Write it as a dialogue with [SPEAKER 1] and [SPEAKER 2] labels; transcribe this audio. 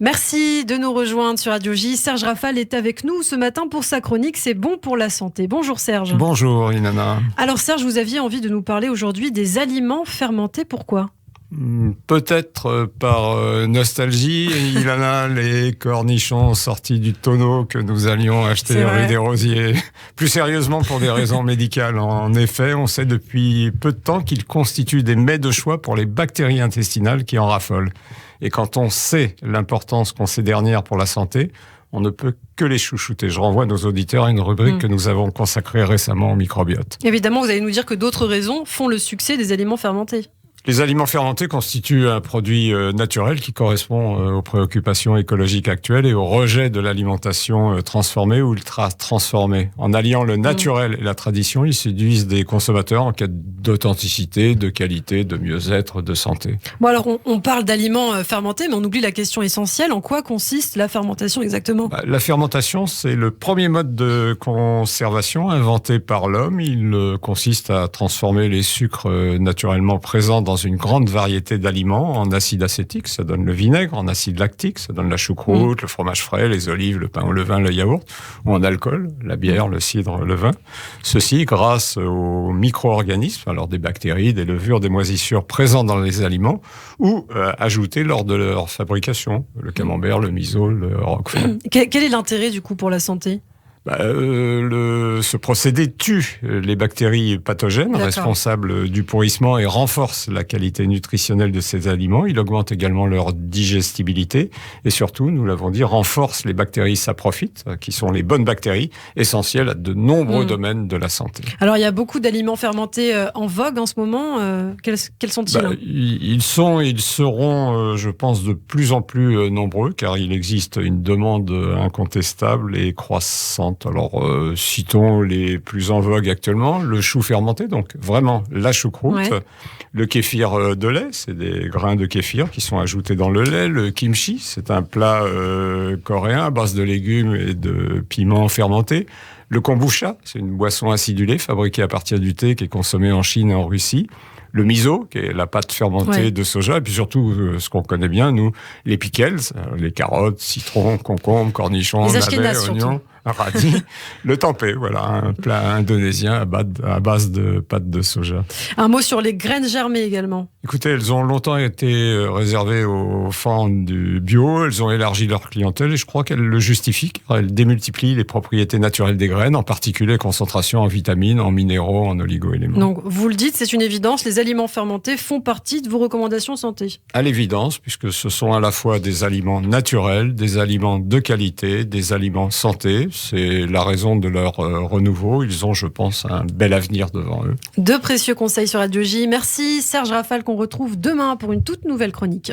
[SPEAKER 1] Merci de nous rejoindre sur Radio J. Serge Rafal est avec nous ce matin pour sa chronique C'est bon pour la santé. Bonjour Serge.
[SPEAKER 2] Bonjour Inanna.
[SPEAKER 1] Alors Serge, vous aviez envie de nous parler aujourd'hui des aliments fermentés. Pourquoi ?
[SPEAKER 2] Peut-être par nostalgie, Inanna, les cornichons sortis du tonneau que nous allions acheter rue des Rosiers. Plus sérieusement, pour des raisons médicales. En effet, on sait depuis peu de temps qu'ils constituent des mets de choix pour les bactéries intestinales qui en raffolent. Et quand on sait l'importance qu'ont ces dernières pour la santé, on ne peut que les chouchouter. Je renvoie nos auditeurs à une rubrique que nous avons consacrée récemment au microbiote.
[SPEAKER 1] Évidemment, vous allez nous dire que d'autres raisons font le succès des aliments fermentés.
[SPEAKER 2] Les aliments fermentés constituent un produit naturel qui correspond aux préoccupations écologiques actuelles et au rejet de l'alimentation transformée ou ultra transformée. En alliant le naturel et la tradition, ils séduisent des consommateurs en quête d'authenticité, de qualité, de mieux-être, de santé.
[SPEAKER 1] Bon alors, on parle d'aliments fermentés, mais on oublie la question essentielle. En quoi consiste la fermentation exactement ?
[SPEAKER 2] La fermentation, c'est le premier mode de conservation inventé par l'homme. Il consiste à transformer les sucres naturellement présents dans une grande variété d'aliments en acide acétique, ça donne le vinaigre, en acide lactique, ça donne la choucroute, le fromage frais, les olives, le pain au levain, le yaourt, ou en alcool, la bière, le cidre, le vin. Ceci grâce aux micro-organismes, alors des bactéries, des levures, des moisissures présents dans les aliments ou ajoutés lors de leur fabrication, le camembert, le miso, le roquefort.
[SPEAKER 1] Quel est l'intérêt du coup pour la santé ?
[SPEAKER 2] Ce procédé tue les bactéries pathogènes responsables du pourrissement et renforce la qualité nutritionnelle de ces aliments. Il augmente également leur digestibilité et surtout, nous l'avons dit, renforce les bactéries saprophytes, qui sont les bonnes bactéries essentielles à de nombreux domaines de la santé.
[SPEAKER 1] Alors, il y a beaucoup d'aliments fermentés en vogue en ce moment. Quels sont-ils ?
[SPEAKER 2] Ils sont et ils seront, je pense, de plus en plus nombreux car il existe une demande incontestable et croissante. Alors, citons les plus en vogue actuellement, le chou fermenté, donc vraiment la choucroute, le kéfir de lait, c'est des grains de kéfir qui sont ajoutés dans le lait, le kimchi, c'est un plat coréen à base de légumes et de piments fermentés, le kombucha, c'est une boisson acidulée fabriquée à partir du thé qui est consommée en Chine et en Russie, le miso, qui est la pâte fermentée de soja, et puis surtout, ce qu'on connaît bien, nous, les pickles, les carottes, citrons, concombres, cornichons, navets, oignons, radis, le tempeh, voilà, un plat indonésien à base de pâte de soja.
[SPEAKER 1] Un mot sur les graines germées également.
[SPEAKER 2] Écoutez, elles ont longtemps été réservées aux fans du bio, elles ont élargi leur clientèle et je crois qu'elles le justifient, car elles démultiplient les propriétés naturelles des graines, en particulier concentration en vitamines, en minéraux, en oligo-éléments.
[SPEAKER 1] Donc, vous le dites, c'est une évidence, les aliments fermentés font partie de vos recommandations santé.
[SPEAKER 2] À l'évidence, puisque ce sont à la fois des aliments naturels, des aliments de qualité, des aliments santé. C'est la raison de leur renouveau. Ils ont, je pense, un bel avenir devant eux.
[SPEAKER 1] De précieux conseils sur Radio J. Merci Serge Rafal qu'on retrouve demain pour une toute nouvelle chronique.